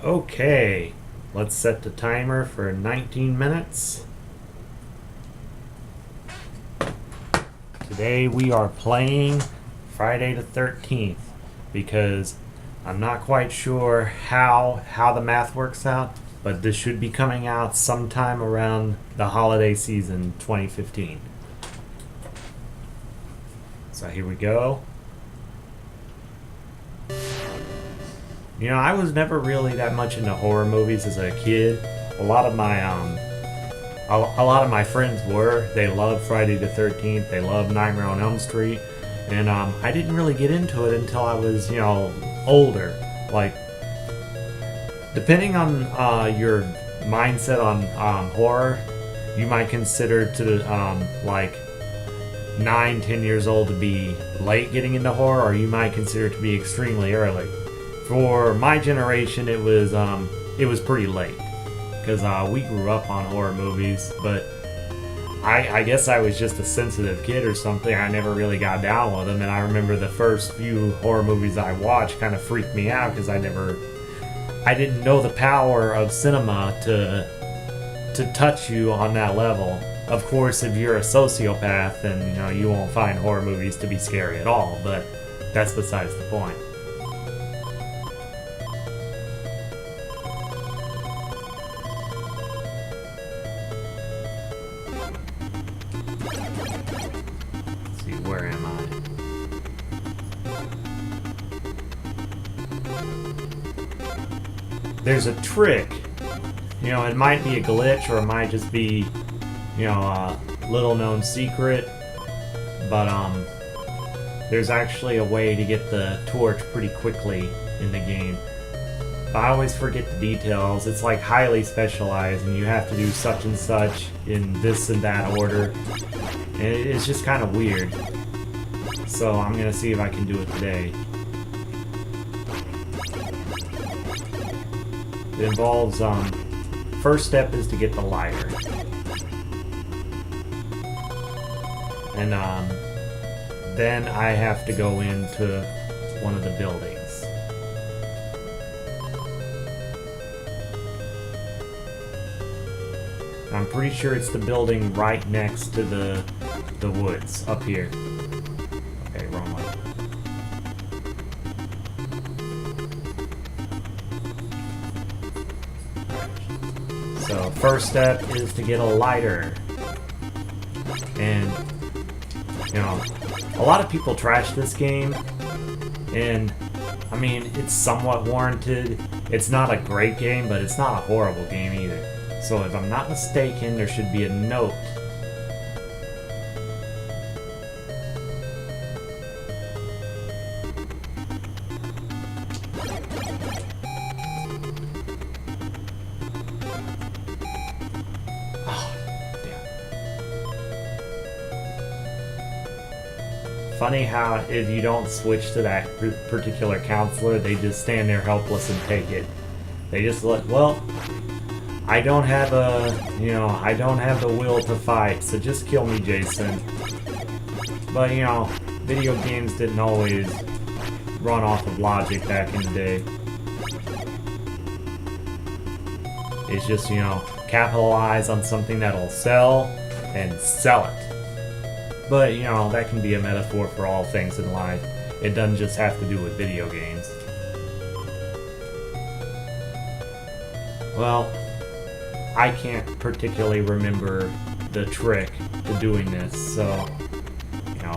Okay, let's set the timer for 19 minutes. Today we are playing Friday the 13th because I'm not quite sure how the math works out, but this should be coming out sometime around the holiday season 2015. So here we go. You know, I was never really that much into horror movies as a kid. A lot of my friends were. They loved Friday the 13th. They loved Nightmare on Elm Street, and I didn't really get into it until I was, older. Like, depending on your mindset on horror, you might consider to like 9, 10 years old to be late getting into horror, or you might consider it to be extremely early. For my generation, it was pretty late because we grew up on horror movies, but I guess I was just a sensitive kid or something. I never really got down with them, and I remember the first few horror movies I watched kind of freaked me out because I didn't know the power of cinema to touch you on that level. Of course, if you're a sociopath, then you won't find horror movies to be scary at all, but that's besides the point. Where am I? There's a trick. It might be a glitch or it might just be, a little known secret. But there's actually a way to get the torch pretty quickly in the game. But I always forget the details. It's like highly specialized and you have to do such and such in this and that order. And it's just kind of weird. So I'm going to see if I can do it today. It involves, first step is to get the lighter. And then I have to go into one of the buildings. I'm pretty sure it's the building right next to the woods up here. Okay, wrong way. So first step is to get a lighter. And a lot of people trash this game, and I mean, it's somewhat warranted. It's not a great game, but it's not a horrible game either. So if I'm not mistaken, there should be a note. Funny how if you don't switch to that particular counselor, they just stand there helpless and take it. They just I don't have I don't have the will to fight, so just kill me, Jason. But video games didn't always run off of logic back in the day. It's just, capitalize on something that'll sell and sell it. But, that can be a metaphor for all things in life. It doesn't just have to do with video games. Well, I can't particularly remember the trick to doing this, so,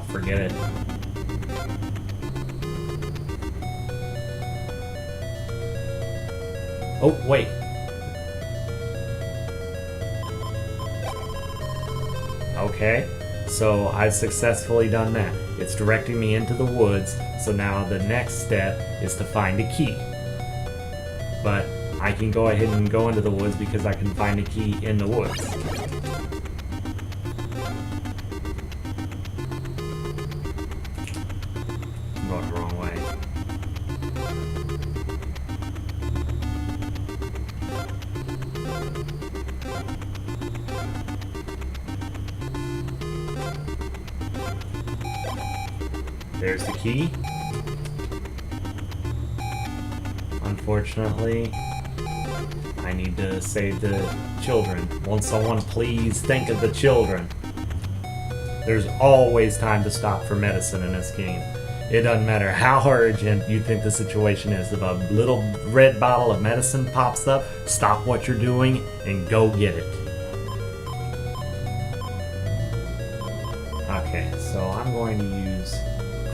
forget it. Oh, wait. Okay. So I've successfully done that. It's directing me into the woods, so now the next step is to find a key. But I can go ahead and go into the woods because I can find a key in the woods. I'm going the wrong way. There's the key. Unfortunately, I need to save the children. Won't someone please think of the children? There's always time to stop for medicine in this game. It doesn't matter how urgent you think the situation is. If a little red bottle of medicine pops up, stop what you're doing and go get it. Okay, so I'm going to use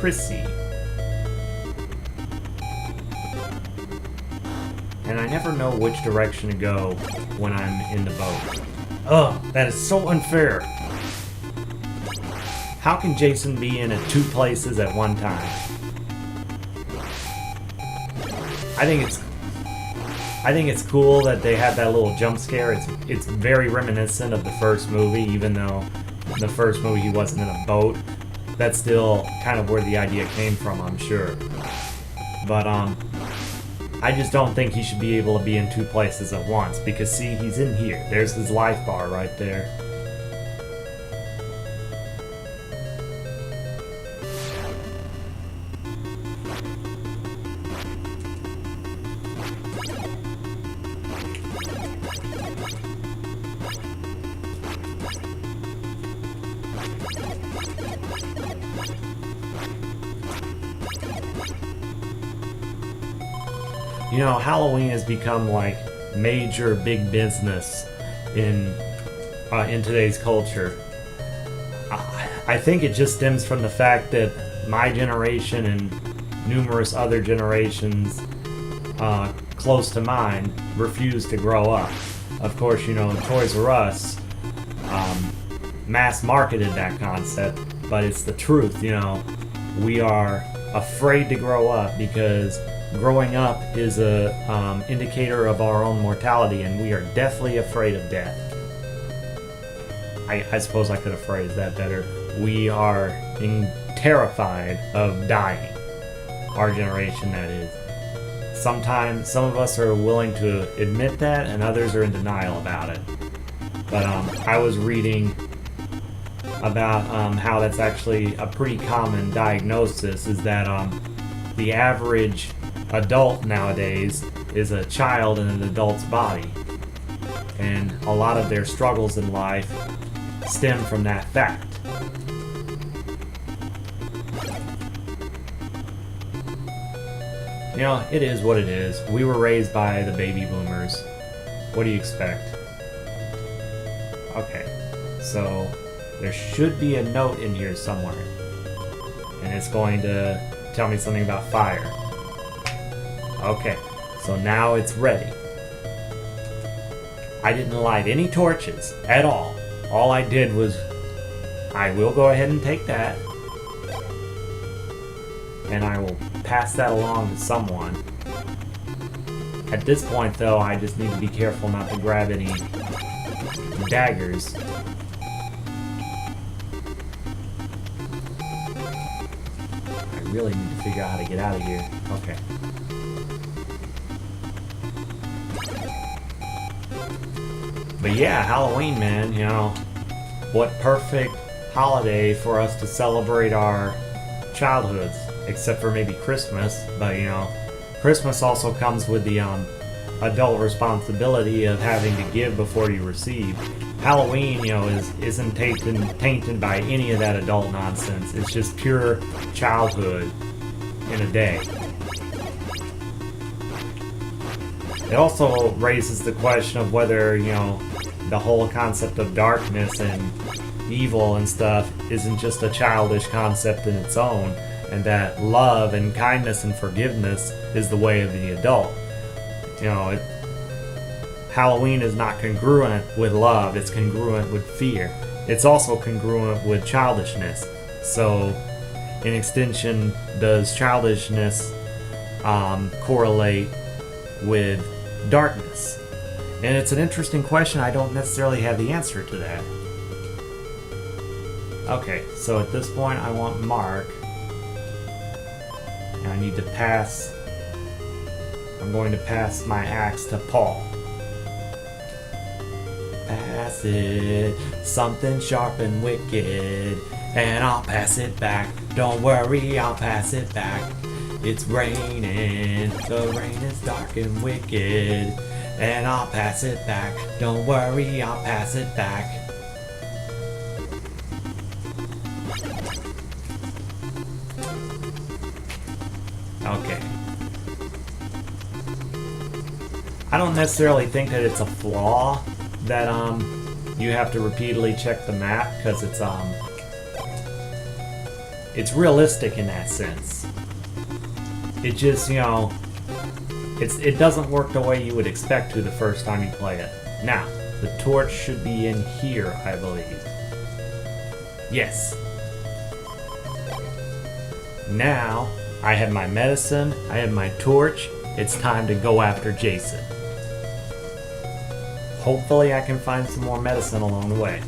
Chrissy. And I never know which direction to go when I'm in the boat. Ugh, that is so unfair. How can Jason be in at 2 places at one time? I think it's cool that they had that little jump scare. It's very reminiscent of the first movie, even though in the first movie he wasn't in a boat. That's still kind of where the idea came from, I'm sure. But I just don't think he should be able to be in 2 places at once, because see, he's in here. There's his life bar right there. You know, Halloween has become like major big business in today's culture. I think it just stems from the fact that my generation and numerous other generations close to mine refuse to grow up. Of course, you know, Toys R Us mass marketed that concept, but it's the truth. You know, we are afraid to grow up because growing up is a indicator of our own mortality, and we are deathly afraid of death. I suppose I could have phrased that better. We are terrified of dying. Our generation, that is. Sometimes some of us are willing to admit that, and others are in denial about it. But I was reading about how that's actually a pretty common diagnosis, is that the average adult nowadays is a child in an adult's body, and a lot of their struggles in life stem from that fact. You know, it is what it is. We were raised by the baby boomers. What do you expect? Okay, so there should be a note in here somewhere, and it's going to tell me something about fire. Okay, so now it's ready. I didn't light any torches at all. All I did was, I will go ahead and take that, and I will pass that along to someone. At this point, though, I just need to be careful not to grab any daggers. I really need to figure out how to get out of here. Okay. But yeah, Halloween, man, you know, what perfect holiday for us to celebrate our childhoods, except for maybe Christmas. But, you know, Christmas also comes with the adult responsibility of having to give before you receive. Halloween, you know, isn't tainted by any of that adult nonsense. It's just pure childhood in a day. It also raises the question of whether, you know, the whole concept of darkness and evil and stuff isn't just a childish concept in its own, and that love and kindness and forgiveness is the way of the adult. You know, Halloween is not congruent with love, it's congruent with fear. It's also congruent with childishness. So, in extension, does childishness correlate with darkness? And it's an interesting question. I don't necessarily have the answer to that. Okay, so at this point I want Mark, and I need to pass. I'm going to pass my axe to Paul. Pass it, something sharp and wicked, and I'll pass it back. Don't worry, I'll pass it back. It's raining, the rain is dark and wicked, and I'll pass it back. Don't worry, I'll pass it back. Okay. I don't necessarily think that it's a flaw that you have to repeatedly check the map, because it's realistic in that sense. It just, you know, it doesn't work the way you would expect to the first time you play it. Now, the torch should be in here, I believe. Yes. Now, I have my medicine, I have my torch, it's time to go after Jason. Hopefully I can find some more medicine along the way.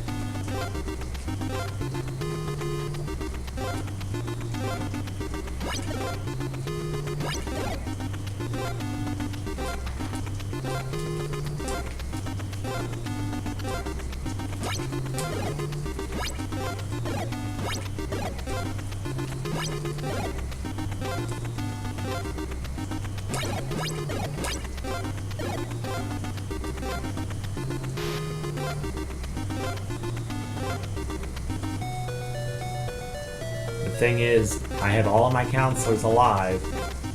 The thing is, I have all of my counselors alive,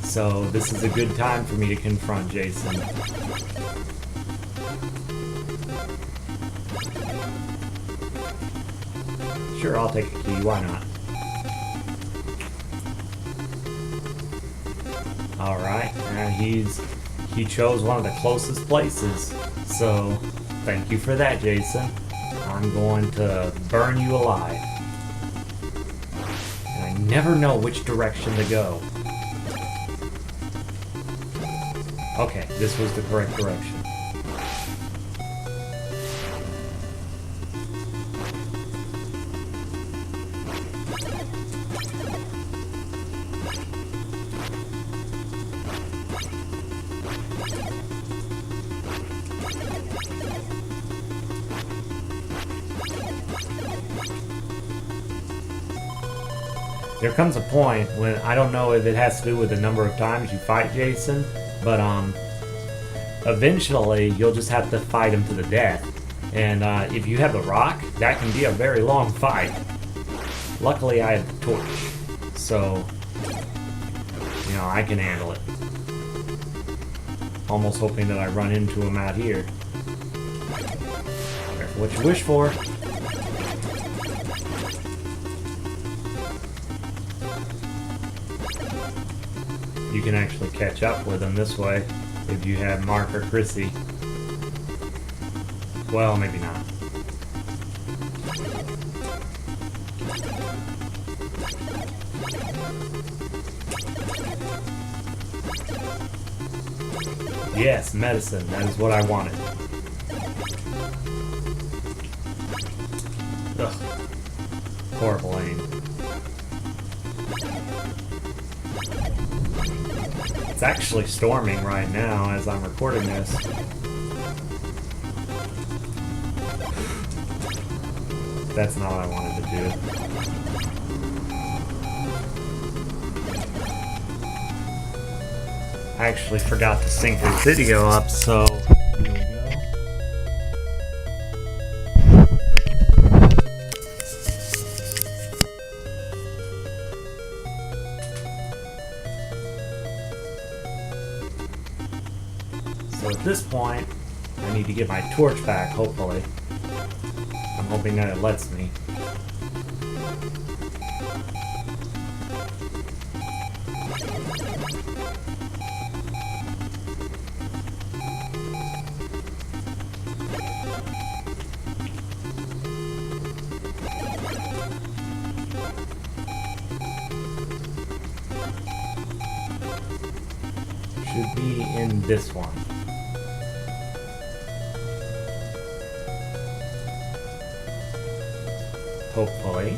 so this is a good time for me to confront Jason. Sure, I'll take a key, why not? Alright, and he chose one of the closest places, so thank you for that, Jason. I'm going to burn you alive. I never know which direction to go. Okay, this was the correct direction. There comes a point when, I don't know if it has to do with the number of times you fight Jason, but eventually you'll just have to fight him to the death. And if you have the rock, that can be a very long fight. Luckily I have the torch, so, you know, I can handle it. Almost hoping that I run into him out here. Careful what you wish for. You can actually catch up with them this way if you have Mark or Chrissy. Well, maybe not. Yes, medicine. That is what I wanted. Ugh. Horrible aim. It's actually storming right now as I'm recording this. That's not what I wanted to do. I actually forgot to sync this video up, so here we go. So at this point, I need to get my torch back, hopefully. I'm hoping that it lets me. Should be in this one. Hopefully.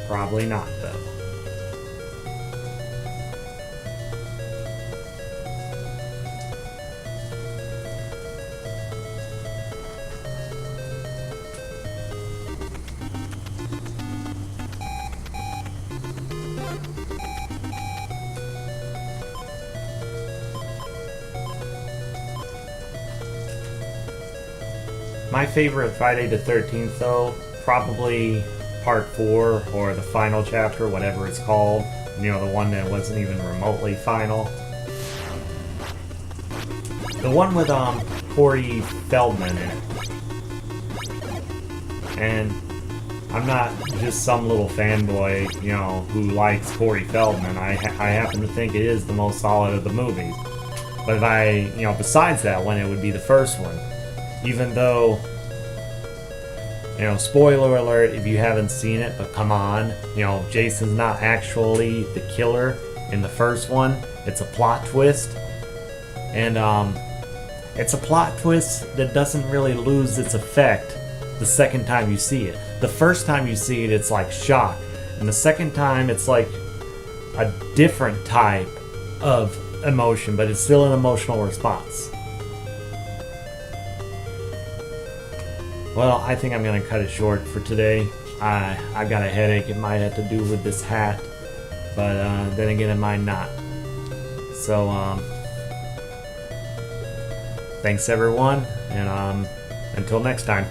Probably not, though. My favorite Friday the 13th, though, probably part 4 or the final chapter, whatever it's called. You know, the one that wasn't even remotely final. The one with Corey Feldman in it. And I'm not just some little fanboy, you know, who likes Corey Feldman. I happen to think it is the most solid of the movies. But if besides that one, it would be the first one. Even though, spoiler alert if you haven't seen it, but come on, Jason's not actually the killer in the first one. It's a plot twist. And, it's a plot twist that doesn't really lose its effect the second time you see it. The first time you see it, it's like shock. And the second time, it's like a different type of emotion, but it's still an emotional response. Well, I think I'm going to cut it short for today. I got a headache. It might have to do with this hat, but then again, it might not. So, thanks everyone, and until next time.